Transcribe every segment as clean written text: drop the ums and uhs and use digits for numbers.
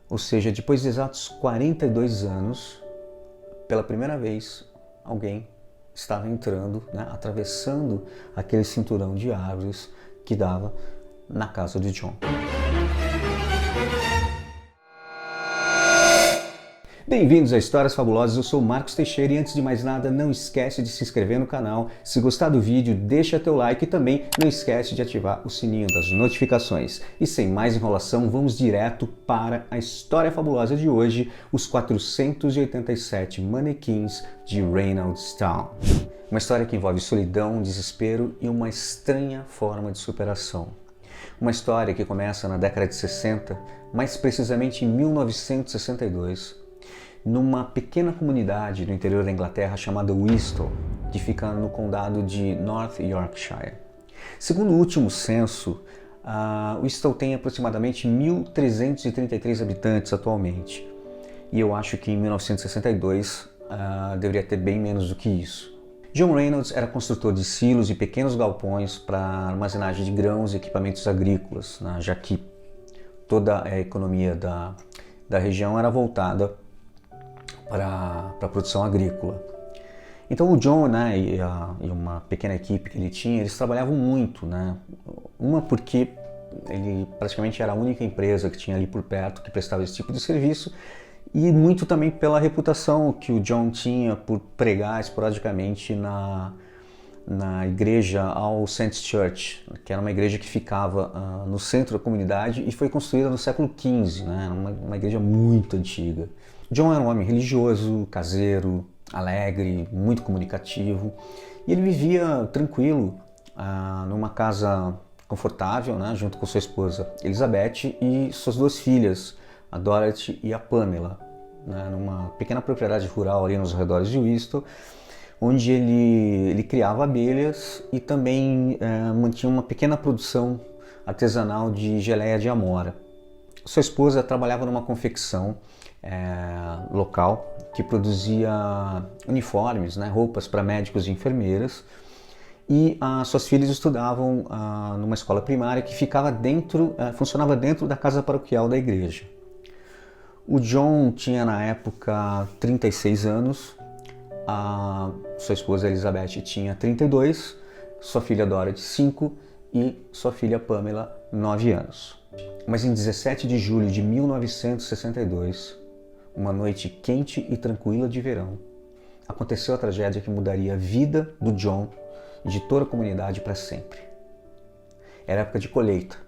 Ou seja, depois de exatos 42 anos, pela primeira vez, alguém estava entrando, né, atravessando aquele cinturão de árvores que dava na casa de John. Bem-vindos a Histórias Fabulosas, eu sou o Marcos Teixeira e antes de mais nada, não esquece de se inscrever no canal. Se gostar do vídeo, deixa teu like e também não esquece de ativar o sininho das notificações. E sem mais enrolação, vamos direto para a história fabulosa de hoje, os 487 manequins de Reynoldstown. Uma história que envolve solidão, desespero e uma estranha forma de superação. Uma história que começa na década de 60, mais precisamente em 1962, numa pequena comunidade no interior da Inglaterra chamada Whisttle, que fica no condado de North Yorkshire. Segundo o último censo, Whisttle tem aproximadamente 1.333 habitantes atualmente. E eu acho que em 1962 deveria ter bem menos do que isso. John Reynolds era construtor de silos e pequenos galpões para armazenagem de grãos e equipamentos agrícolas, né, já que toda a economia da região era voltada para a produção agrícola. Então o John, né, e uma pequena equipe que ele tinha, eles trabalhavam muito, né? Uma porque ele praticamente era a única empresa que tinha ali por perto que prestava esse tipo de serviço, e muito também pela reputação que o John tinha por pregar esporadicamente na igreja All Saints Church, que era uma igreja que ficava no centro da comunidade e foi construída no século XV, né? Uma igreja muito antiga. John era um homem religioso, caseiro, alegre, muito comunicativo, e ele vivia tranquilo numa casa confortável, né, junto com sua esposa Elizabeth e suas duas filhas, a Dorothy e a Pamela, né, numa pequena propriedade rural ali nos arredores de Whisttle, onde ele criava abelhas e também mantinha uma pequena produção artesanal de geleia de amora. Sua esposa trabalhava numa confecção local que produzia uniformes, né, roupas para médicos e enfermeiras, e suas filhas estudavam numa escola primária que ficava funcionava dentro da casa paroquial da igreja. O John tinha na época 36 anos, sua esposa Elizabeth tinha 32, sua filha Dorothy 5 e sua filha Pamela 9 anos. Mas em 17 de julho de 1962, uma noite quente e tranquila de verão, aconteceu a tragédia que mudaria a vida do John e de toda a comunidade para sempre. Era época de colheita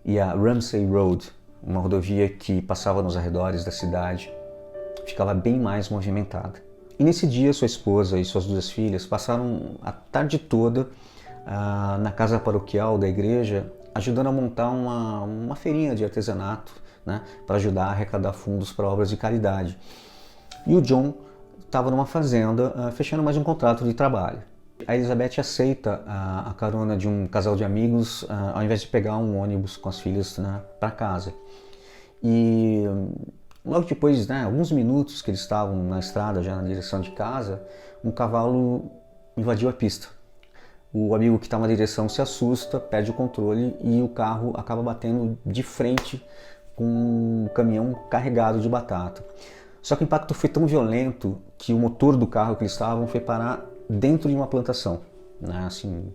e a Ramsay Road, uma rodovia que passava nos arredores da cidade, ficava bem mais movimentada. E nesse dia sua esposa e suas duas filhas passaram a tarde toda na casa paroquial da igreja, ajudando a montar uma feirinha de artesanato, né, para ajudar a arrecadar fundos para obras de caridade. E o John estava numa fazenda fechando mais um contrato de trabalho. A Elizabeth aceita a carona de um casal de amigos ao invés de pegar um ônibus com as filhas, né, para casa. E logo depois, né, alguns minutos que eles estavam na estrada já na direção de casa, um cavalo invadiu a pista. O amigo que está na direção se assusta, perde o controle e o carro acaba batendo de frente com um caminhão carregado de batata. Só que o impacto foi tão violento que o motor do carro que eles estavam foi parar dentro de uma plantação, né, assim,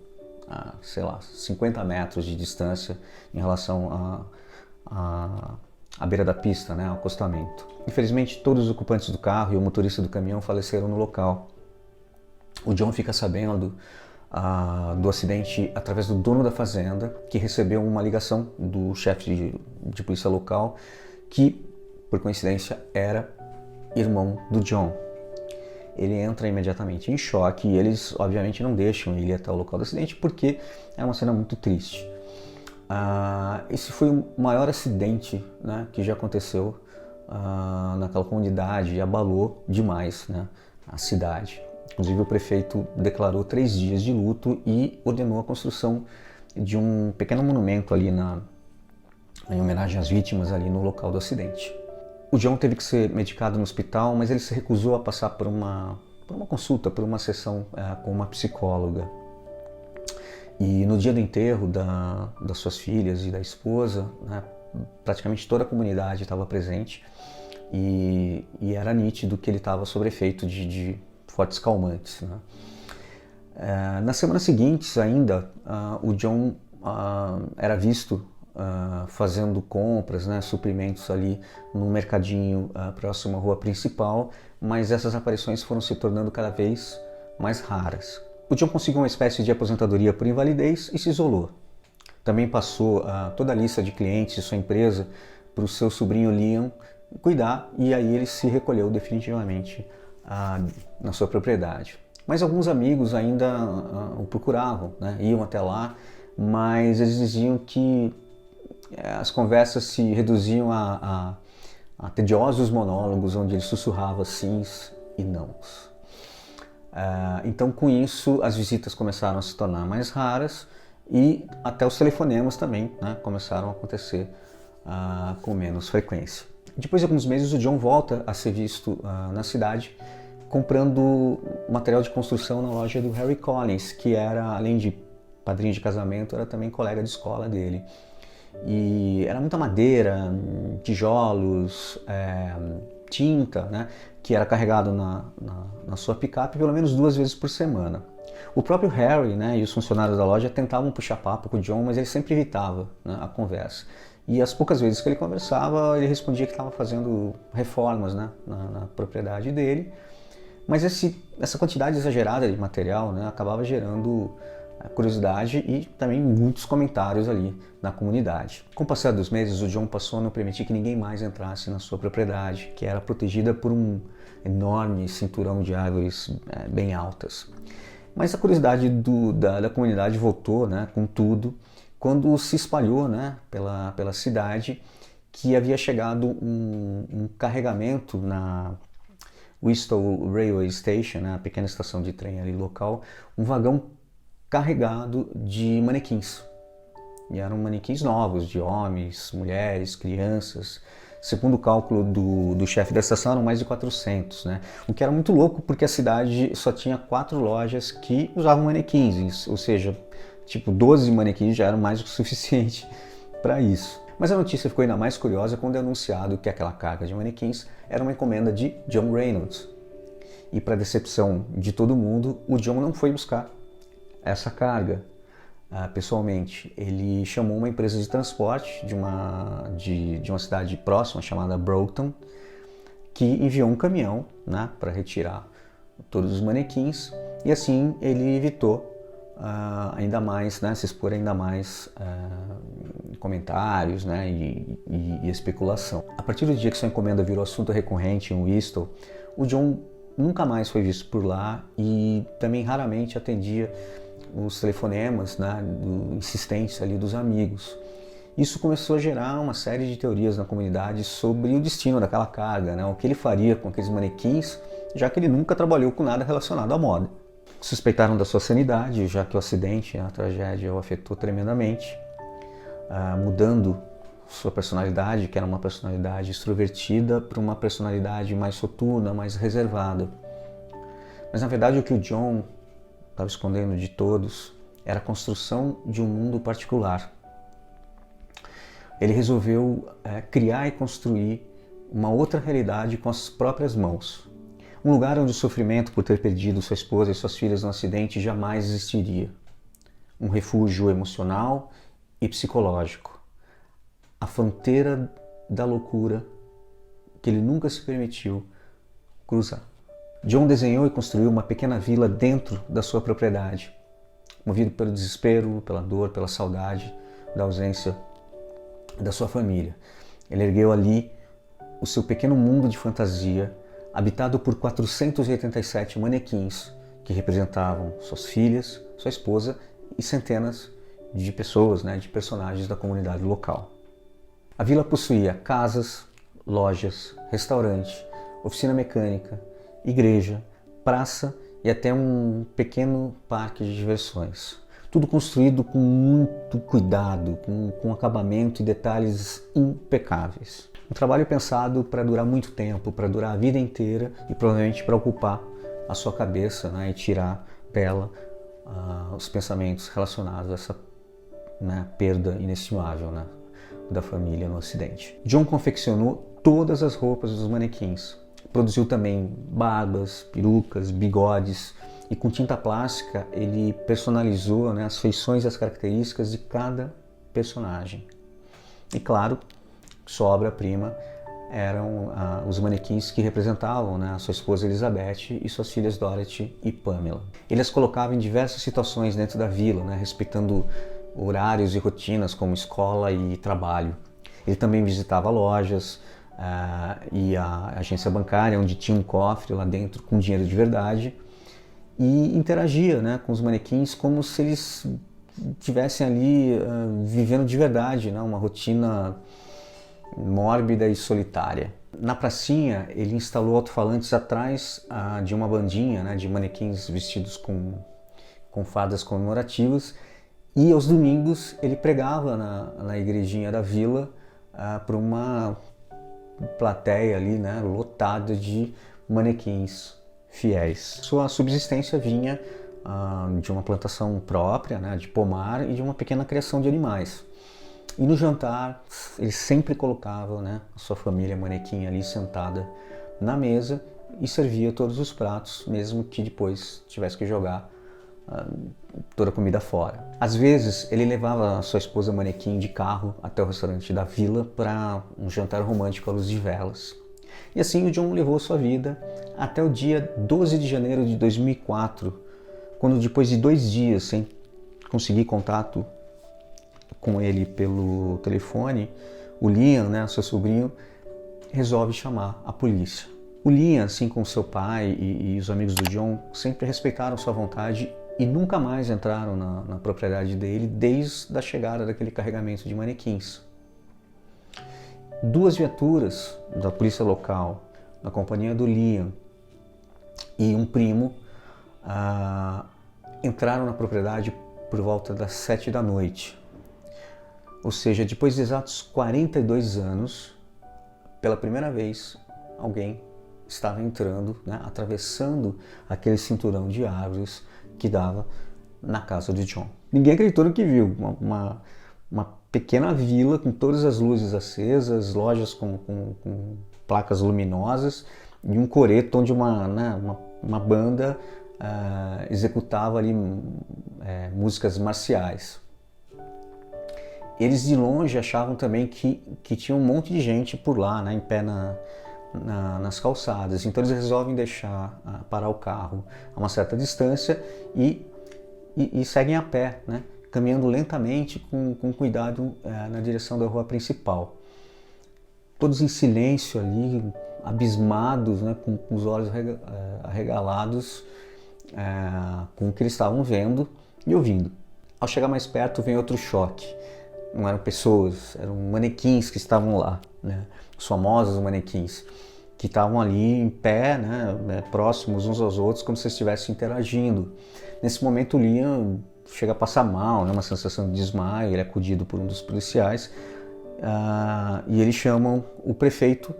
sei lá, 50 metros de distância em relação à beira da pista, né, ao acostamento. Infelizmente, todos os ocupantes do carro e o motorista do caminhão faleceram no local. O John fica sabendo do acidente através do dono da fazenda, que recebeu uma ligação do chefe de polícia local, que, por coincidência, era irmão do John. Ele entra imediatamente em choque e eles, obviamente, não deixam ele ir até o local do acidente porque é uma cena muito triste. Esse foi o maior acidente, né, que já aconteceu naquela comunidade e abalou demais, né, a cidade. Inclusive o prefeito declarou 3 dias de luto e ordenou a construção de um pequeno monumento ali em homenagem às vítimas ali no local do acidente. O John teve que ser medicado no hospital, mas ele se recusou a passar por uma consulta, por uma sessão com uma psicóloga. E no dia do enterro das suas filhas e da esposa, né, praticamente toda a comunidade estava presente e era nítido que ele estava sob efeito de fortes calmantes, né? Nas semanas seguintes ainda, o John era visto fazendo compras, né, suprimentos ali no mercadinho próximo à rua principal, mas essas aparições foram se tornando cada vez mais raras. O John conseguiu uma espécie de aposentadoria por invalidez e se isolou. Também passou toda a lista de clientes de sua empresa para o seu sobrinho Liam cuidar, e aí ele se recolheu definitivamente na sua propriedade. Mas alguns amigos ainda o procuravam, né? Iam até lá, mas eles diziam que as conversas se reduziam a tediosos monólogos onde ele sussurrava sims e nãos. Então, com isso, as visitas começaram a se tornar mais raras e até os telefonemas também, né, começaram a acontecer com menos frequência. Depois de alguns meses, o John volta a ser visto na cidade comprando material de construção na loja do Harry Collins, que era, além de padrinho de casamento, era também colega de escola dele. E era muita madeira, tijolos, tinta, né, que era carregado na sua picape pelo menos 2 vezes por semana. O próprio Harry, né, e os funcionários da loja tentavam puxar papo com o John, mas ele sempre evitava, né, a conversa. E as poucas vezes que ele conversava, ele respondia que estava fazendo reformas, né, na propriedade dele. Mas essa quantidade exagerada de material, né, acabava gerando curiosidade e também muitos comentários ali na comunidade. Com o passar dos meses, o John passou a não permitir que ninguém mais entrasse na sua propriedade, que era protegida por um enorme cinturão de árvores bem altas. Mas a curiosidade da comunidade voltou, né, com tudo, quando se espalhou, né, pela cidade que havia chegado um carregamento na Whistle Railway Station, né, a pequena estação de trem ali local, um vagão carregado de manequins. E eram manequins novos, de homens, mulheres, crianças. Segundo o cálculo do chefe da estação, eram mais de 400, né? O que era muito louco, porque a cidade só tinha 4 lojas que usavam manequins, ou seja, tipo 12 manequins já eram mais do que o suficiente para isso. Mas a notícia ficou ainda mais curiosa quando é anunciado que aquela carga de manequins era uma encomenda de John Reynolds. E para decepção de todo mundo, o John não foi buscar essa carga pessoalmente. Ele chamou uma empresa de transporte de uma cidade próxima chamada Broughton, que enviou um caminhão, né, para retirar todos os manequins, e assim ele evitou ainda mais, né, se expor ainda mais comentários, né, e especulação. A partir do dia que sua encomenda virou assunto recorrente em Whistle, o John nunca mais foi visto por lá e também raramente atendia os telefonemas, né, insistentes ali dos amigos. Isso começou a gerar uma série de teorias na comunidade sobre o destino daquela carga, né, o que ele faria com aqueles manequins, já que ele nunca trabalhou com nada relacionado à moda. Suspeitaram da sua sanidade, já que o acidente, a tragédia, o afetou tremendamente, mudando sua personalidade, que era uma personalidade extrovertida, para uma personalidade mais soturna, mais reservada. Mas na verdade o que o John estava escondendo de todos era a construção de um mundo particular. Ele resolveu criar e construir uma outra realidade com as próprias mãos. Um lugar onde o sofrimento por ter perdido sua esposa e suas filhas no acidente jamais existiria. Um refúgio emocional e psicológico. A fronteira da loucura que ele nunca se permitiu cruzar. John desenhou e construiu uma pequena vila dentro da sua propriedade, movido pelo desespero, pela dor, pela saudade da ausência da sua família. Ele ergueu ali o seu pequeno mundo de fantasia, habitado por 487 manequins que representavam suas filhas, sua esposa e centenas de pessoas, né, de personagens da comunidade local. A vila possuía casas, lojas, restaurante, oficina mecânica, igreja, praça e até um pequeno parque de diversões. Tudo construído com muito cuidado, com acabamento e detalhes impecáveis. Um trabalho pensado para durar muito tempo, para durar a vida inteira e provavelmente para ocupar a sua cabeça, né, e tirar dela os pensamentos relacionados a essa, né, perda inestimável, né, da família no Ocidente. John confeccionou todas as roupas dos manequins. Produziu também barbas, perucas, bigodes e com tinta plástica ele personalizou, né, as feições e as características de cada personagem. E claro, sua obra-prima eram os manequins que representavam, né, a sua esposa Elizabeth e suas filhas Dorothy e Pamela. Ele as colocava em diversas situações dentro da vila, né, respeitando horários e rotinas como escola e trabalho. Ele também visitava lojas e a agência bancária, onde tinha um cofre lá dentro com dinheiro de verdade, e interagia, né, com os manequins como se eles estivessem ali vivendo de verdade, né, uma rotina mórbida e solitária. Na pracinha, ele instalou alto-falantes atrás de uma bandinha, né, de manequins vestidos com fardas comemorativas, e aos domingos ele pregava na igrejinha da vila para uma plateia ali, né, lotada de manequins fiéis. Sua subsistência vinha de uma plantação própria, né, de pomar, e de uma pequena criação de animais. E no jantar, ele sempre colocava, né, a sua família manequim ali sentada na mesa e servia todos os pratos, mesmo que depois tivesse que jogar toda a comida fora. Às vezes, ele levava a sua esposa manequim de carro até o restaurante da vila para um jantar romântico à luz de velas. E assim o John levou sua vida até o dia 12 de janeiro de 2004, quando depois de 2 dias sem conseguir contato com ele pelo telefone, o Liam, né, seu sobrinho, resolve chamar a polícia. O Liam, assim como seu pai e os amigos do John, sempre respeitaram sua vontade e nunca mais entraram na propriedade dele desde a chegada daquele carregamento de manequins. 2 viaturas da polícia local, na companhia do Liam e um primo, entraram na propriedade por volta das 7 da noite. Ou seja, depois de exatos 42 anos, pela primeira vez, alguém estava entrando, né, atravessando aquele cinturão de árvores que dava na casa de John. Ninguém acreditou no que viu. Uma pequena vila com todas as luzes acesas, lojas com placas luminosas e um coreto onde uma banda executava ali músicas marciais. Eles de longe achavam também que tinha um monte de gente por lá, né, em pé nas calçadas. Então eles resolvem parar o carro a uma certa distância e seguem a pé, né, caminhando lentamente com cuidado na direção da rua principal. Todos em silêncio ali, abismados, né, com os olhos arregalados com o que eles estavam vendo e ouvindo. Ao chegar mais perto vem outro choque. Não eram pessoas, eram manequins que estavam lá, né? Os famosos manequins, que estavam ali em pé, né, próximos uns aos outros, como se estivessem interagindo. Nesse momento o Liam chega a passar mal, né, uma sensação de desmaio, ele é acudido por um dos policiais, e eles chamam o prefeito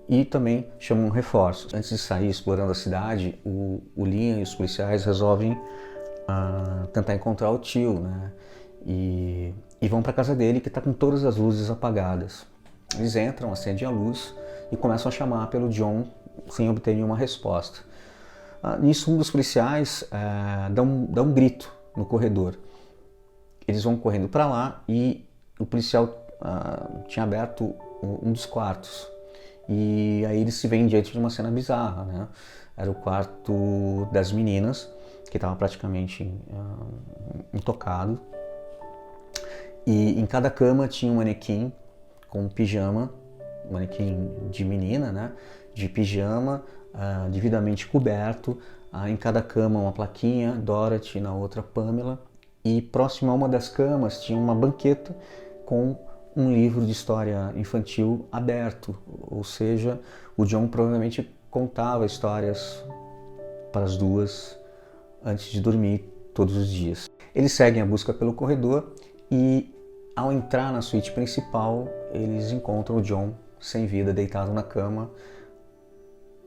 e também chamam reforços. Antes de sair explorando a cidade, o Liam e os policiais resolvem tentar encontrar o tio, né? E vão para a casa dele, que está com todas as luzes apagadas. Eles entram, acendem a luz e começam a chamar pelo John sem obter nenhuma resposta. Nisso, um dos policiais dá um grito no corredor. Eles vão correndo para lá e o policial tinha aberto um dos quartos. E aí eles se veem diante de uma cena bizarra, né? Era o quarto das meninas, que estava praticamente intocado. E em cada cama tinha um manequim com um pijama, um manequim de menina, né? De pijama, devidamente coberto. Em cada cama uma plaquinha, Dorothy, na outra Pamela. E próximo a uma das camas tinha uma banqueta com um livro de história infantil aberto. Ou seja, o John provavelmente contava histórias para as duas antes de dormir todos os dias. Eles seguem a busca pelo corredor e, ao entrar na suíte principal, eles encontram o John sem vida, deitado na cama,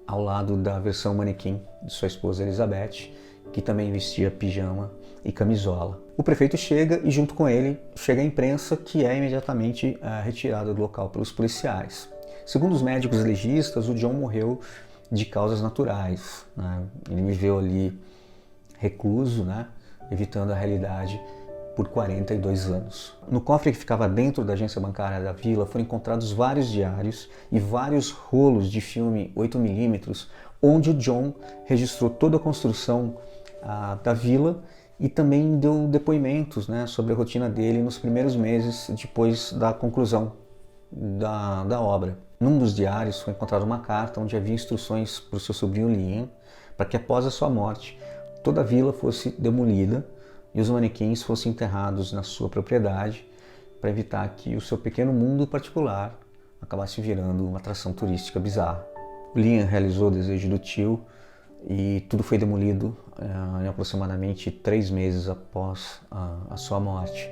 ao lado da versão manequim de sua esposa Elizabeth que também vestia pijama e camisola. O prefeito chega e junto com ele chega a imprensa, que é imediatamente retirada do local pelos policiais. Segundo os médicos legistas, o John morreu de causas naturais, né? Ele viveu ali recluso, né? Evitando a realidade por 42 anos. No cofre que ficava dentro da agência bancária da vila foram encontrados vários diários e vários rolos de filme 8mm, onde o John registrou toda a construção da vila e também deu depoimentos, né, sobre a rotina dele nos primeiros meses depois da conclusão da obra. Num dos diários foi encontrada uma carta onde havia instruções para o seu sobrinho Liam para que após a sua morte toda a vila fosse demolida e os manequins fossem enterrados na sua propriedade para evitar que o seu pequeno mundo particular acabasse virando uma atração turística bizarra. O Liam realizou o desejo do tio e tudo foi demolido em aproximadamente 3 meses após a sua morte.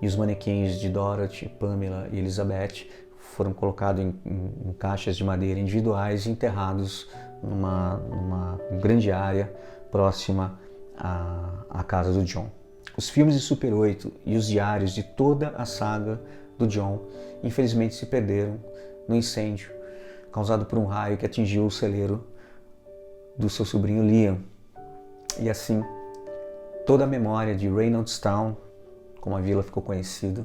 E os manequins de Dorothy, Pamela e Elizabeth foram colocados em caixas de madeira individuais e enterrados numa grande área próxima à casa do John. Os filmes de Super 8 e os diários de toda a saga do John infelizmente se perderam no incêndio causado por um raio que atingiu o celeiro do seu sobrinho Liam. E assim, toda a memória de Reynoldstown, como a vila ficou conhecida,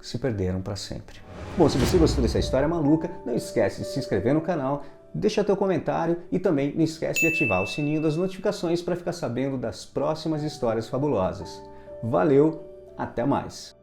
se perderam para sempre. Bom, se você gostou dessa história maluca, não esquece de se inscrever no canal, deixa teu comentário e também não esquece de ativar o sininho das notificações para ficar sabendo das próximas histórias fabulosas. Valeu, até mais!